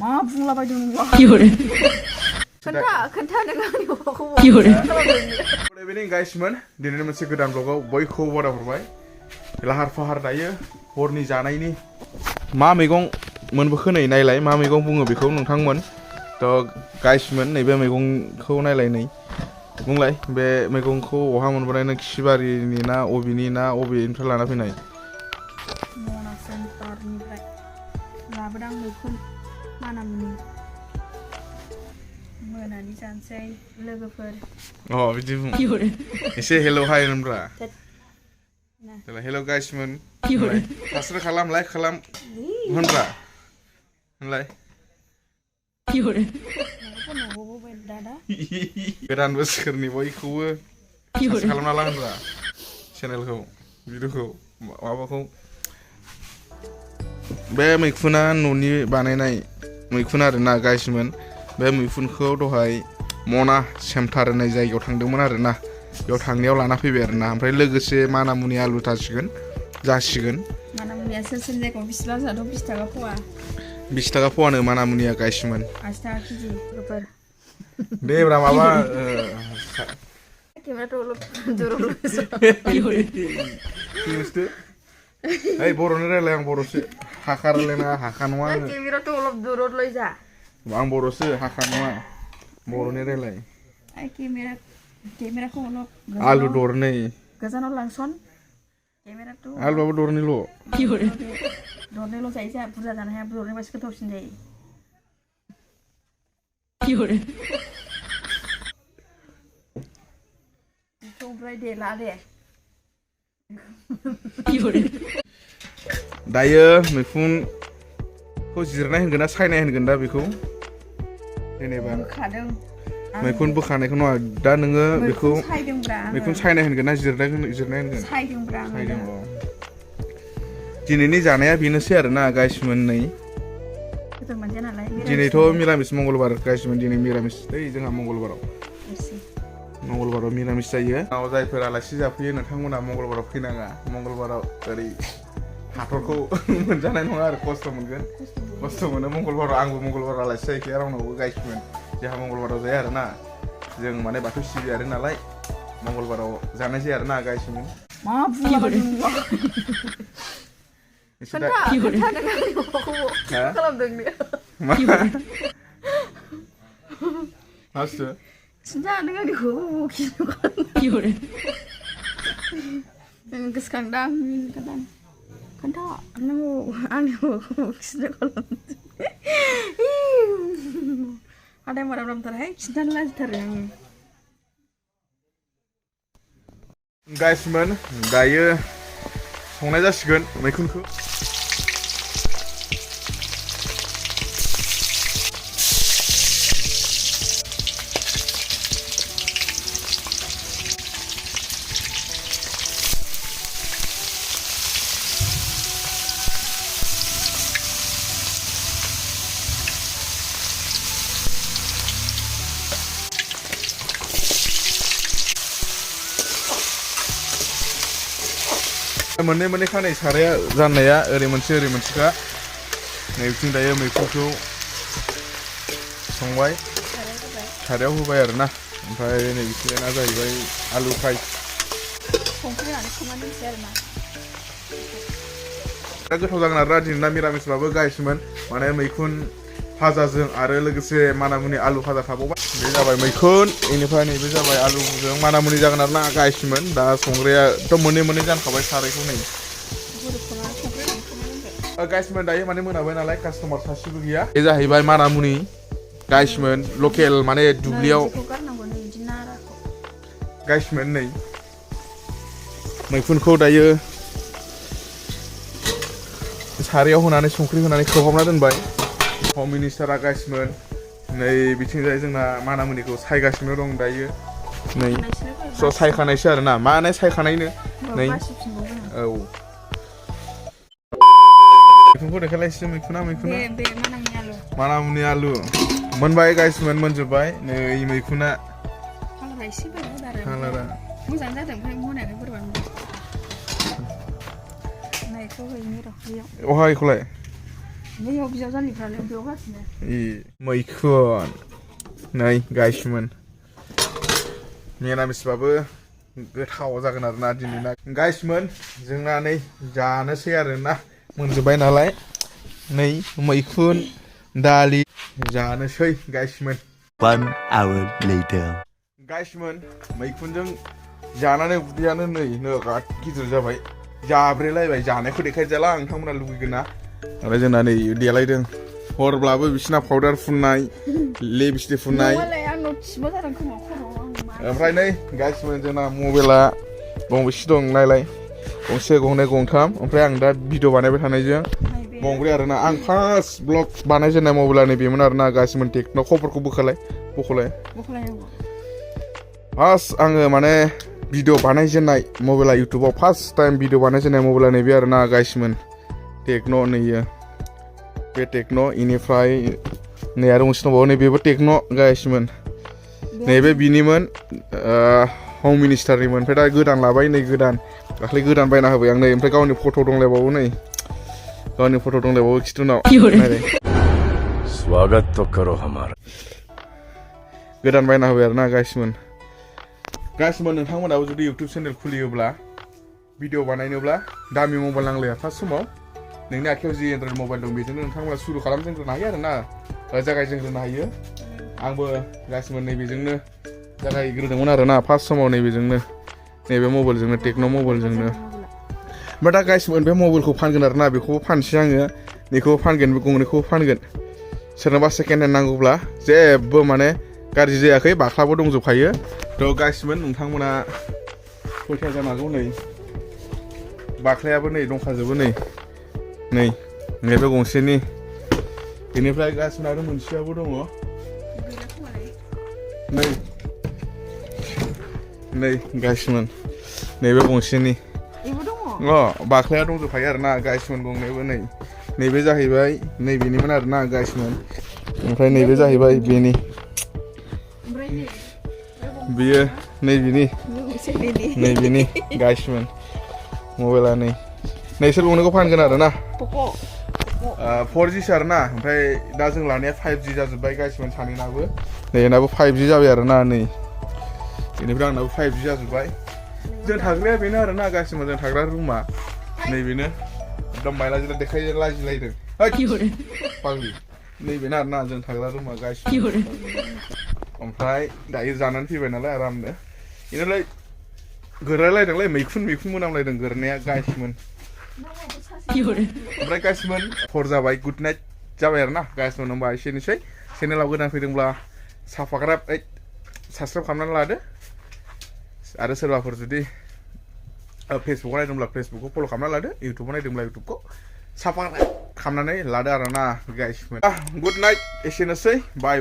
मा बुंलाबायदों नोंलाय खोन्था नों आंनि माबाखौ बेनि गाइसमोन दिनैनि मोनसे गोदान ब्लगाव बयखौबो बराय हरबाय लाहार फाहार दायो हरनि जानायनि मा मैगं मोनबोखो नै नायलाय मा मैगं बुङो बेखौ नोंथांमोन थ' गाइसमोन नैबे मैगंखौ नायलाय नै बुंलाय बे मैगंखौ अहा मोनबोनाय नों खिबारिनि ना अबेनि ना अबेनिफ्राय लाना फैनाय मना सेन्टारनिफ्राय लाबोदां मैखुन मानामुनि मोनानि जानोसै लोगोफोर बिदि बुं एसे हेल' हाय होनब्रा हेल' गाइसमोन साबस्क्राइब खालाम लाइक खालाम होनब्रा होनलाय गोदान बोसोरनि बयखौबो साबस्क्राइब खालामना ला होनब्रा चेनेलखौ भिडिअखौ माबाखौ बे मैखुना न'नि बानायनाय मैखुन आरोना गाइसमोन बे मैखुनखौ दहाय मना सेन्टार होननाय जायगायाव थांदोंमोन आरोना बेयाव थांनायाव लाना फैबाय आरोना ओमफ्राय लोगोसे मानामुनि आलु जासिगोन मानामुनिया सोरनि जायगायाव बेसेबां जादों 20 थाखा पवा 20 थाखा पवानो मानामुनिया गाइसमोन 80 थाखा केजि लोगोफोर दे ब्रा माबा केमेराथ' दुरुं ओइ बर'नि रायलाय आं बर'सो हाखा रायलायनाङा हाखा नङा आङो केमेराथ' दुरुंलै जा आं बर'सो हाखा नङा बर'नि रायलाय केमेराखौ आलु दरनै गोजानाव लांसन केमेराथ' आलुआबो दरनैल' जायो जोंहा बुरजा जानो हाया दरनैबासो गोथावसिन जायो ओमफ्राय दे ला दे दायो मैखुनखौ जिरनाय होनगोन ना सायनाय होनगोन दा बेखौ जेनेबा बोखादों मैखुन बोखानायखौ नङा दा नोङो बेखौ मैखुन सायनाय होनगोन ना जिरनाय होनगोन सायदों दिनैनि जानाया बेनोसै आरोना गाइसमोन नै दिनैथ' मिरामिस मंगलबार गाइसमोन दिनै मिरामिस जोंहा मंगलबाराव मिरामिस जायो जायफोर आलासि जाफैयो नोंथांमोना मंगलबाराव फैनाङा मंगलबाराव ओरै हाथरखौ मोनजानाय नङा आरो खस्थ' मोनो मंगलबाराव आंबो मंगलबाराव आलासि जाहैखाया रावनावबो गाइसमोन जोंहा मंगलबाराव जाया आरोना जों माने बाथौ सिबियारि नालाय मंगलबाराव जानाय जाया आरोना गाइसमोन मा बुंलाबायदों नोंलाय खोन्था नों आंनि माबाखौ खालामदों मासो खिन्था नों आंनिखौ गोसोखांदां खोन्था नों आंनि माबाखौ खिन्था खालामदों आदाय मारामथारहाय खिन्थानो लाजिथारो आङो गाइसमोन दायो संनाय जासिगोन मैखुनखौ मोननै खानाय साराया जाननाया ओरै मोनसेखा नै बिथिं दायो मैखुनखौ संबाय सारायाव होबाय आरोना ओमफ्राय नै बिथिंना जाहैबाय आलु फ्राय दा गोथाव जागोन आरोना दिनैना मिरामिसबाबो गाइसमोन माने मैखुन भाजाजों आरो लोगोसे मानामुनि आलु भाजा थाबावबाय बे जाबाय मैखुन बेनिफ्राय नैबे जाबाय आलुजों मानामुनि जागोन आरोना गाइसमोन दा संग्रायाथ' मोननै जानखाबाय सारायखौ नै गाइसमोन दायो माने मोनाबाय नालाय कास्टमार सासेबो गैया बे जाहैबाय मानामुनि गाइसमोन लकेल माने दुब्लियाव गाइसमोन नै मैखुनखौ दायो सारायाव होनानै संख्रि होनानै खोबहाबना दोनबाय हम मिनिस्टारा गाइसमोन नै बिथिंजाय जोंना मानामुनिखौ सायगासिनो दं दायो नै स' सायखानायसो आरोना माने सायखानायनो नै औ मैखुनखौ देखायलायसै मैखुना मानामुनि आलु मोनबाय गाइसमोन मोनजोब्बाय नै मैखुना कालारा मोजां जादों ओमफ्राय मोनाखै बोरैबा अहायखौलाय बैयाव बिजाव जालिफ्रालाय बेयाव गासिनो मैखुन नै गाइसमोन मिरामिसबाबो गोथाव जागोन आरोना दिनैना गाइसमोन जोंना नै जानोसै आरोना मोनजोब्बाय नालाय नै मैखुन दालि जानोसै गाइसमोन 1 hour later गाइसमोन मैखुनजों जानानै उदैयानो नै नोगोद गिदिर जाबाय जाब्रेलायबाय जानायखौ देखायजाला नोंथांमोना लुगैगोन ना आरो जोंना नै देलायदों हरब्लाबो बिसिना पाउडार फुननाय लिपस्टिक फुननाय ओमफ्राय नै गाइसमोन जोंना मबाइला गंबेसे दं नायलाय गंसे गंनै गंथाम ओमफ्राय आं दा भिडिअ बानायबाय थानायजों गंब्रै आरोना आं फार्स्ट ब्लग बानायजेननाय मबाइला नैबेमोन आरोना गाइसमोन टेक्न' खबरखौ बख'लाय फार्स्ट आङो माने भिडिअ बानायजेननाय मबाइला इउटुबाव फार्स्ट टाइम भिडिअ बानायजेननाय मबाइला नैबे आरोना गाइसमोन टेक्न' नैयो बे टेक्न' इनिफ्राय नै आरो गंसे दंबावो नैबेबो टेक्न' गाइसमोन नैबे बिनिमोन हम मिनिस्टारनिमोन ओमफ्राय दा गोदान लाबाय नै गोदान दाख्लै गोदान बायना होबाय आं नै ओमफ्राय गावनि फट' दंलायबावो नै गावनि फट' दंलायबावो खिथुनाव स्वागत तो करो हमारा गोदान बायना होबाय आरोना गाइसमोन नोंथांमोनाबो जुदि इउटुब चेनेल खुलियोब्ला भिडिअ बानायनोब्ला दामि मबाइल नांलाया फार्स्ट समाव नोंनि आखायाव जि एन्ड्रइड मबाइल दं बेजोंनो नोंथांमोना सुरु खालामजेनग्रोनो हायो आरोना जागायजेनग्रोनो हायो आंबो गाइसमोन नैबेजोंनो जागायग्रोदोंमोन आरोना फार्स्ट समाव नैबेजोंनो नैबे मबाइलजोंनो टेक्न' मबाइलजोंनो ओमफ्राय दा गाइसमोन बे मबाइलखौ फानगोन आरोना बेखौबो फानसै आङो बेखौबो फानगोन बे गंनैखौबो फानगोन सोरनोबा सेकेन्ड हेन्ड नांगौब्ला जेबो माने गाज्रि जायाखै बाख्लाबो दंजोबखायो थ' गाइसमोन नोंथांमोना फोथाया जानो हागौ नै बाख्लायाबो नै दंखाजोबो नै नैबे गंसेनि बेनिफ्राय गाइसमोन आरो मोनसेयाबो दङ नै गाइसमोन नैबे गंसेनि बाख्लाया दंजोबखायो आरोना गाइसमोन गंनैबो नैबे जाहैबाय नैबेनिमोन आरोना गाइसमोन ओमफ्राय नैबे जाहैबाय बेनि बियो नैबेनि गाइसमोन मबाइला नैसोर गंनैखौ फानगोन आरोना 4G सो आरोना ओमफ्राय दा जों लानाया 5G जाजोब्बाय गाइसमोन सानैनाबो नैनाबो 5G जाबाय आरोना नै बेनिफ्राय आंनाबो 5G जाजोब्बाय जों थाग्राया बेनो आरोना गाइसमोन जों थाग्रा रुमा नैबेनो एकदम माइला जिला देखाय लाजिलायदों नैबेनो आरोना जों थाग्रा रुमा गाइसमोन ओमफ्राय दायो जानानै फैबाय नालाय आरामनो बेनिफ्राय गोरायलायदोंलै मैखुन मोनामलायदों गोरनाया गाइसमोन ओमफ्राय गाइसमोन हर जाबाय गुड नाइट जाबाय आरोना गाइसमोन होनबा एसेनोसै चेनेलाव गोदान फैदोंब्ला साबसक्राइब खालामनानै लादो आरो सोरबाफोर जुदि फेसबुकआव नायदोंब्ला फेसबुकखौ फल' खालामना लादो इउटुबाव नायदोंब्ला इउटुबखौ साबसक्राइब खालामनानै लादो आरोना गाइसमोन गुड नाइट एसेनोसै बाय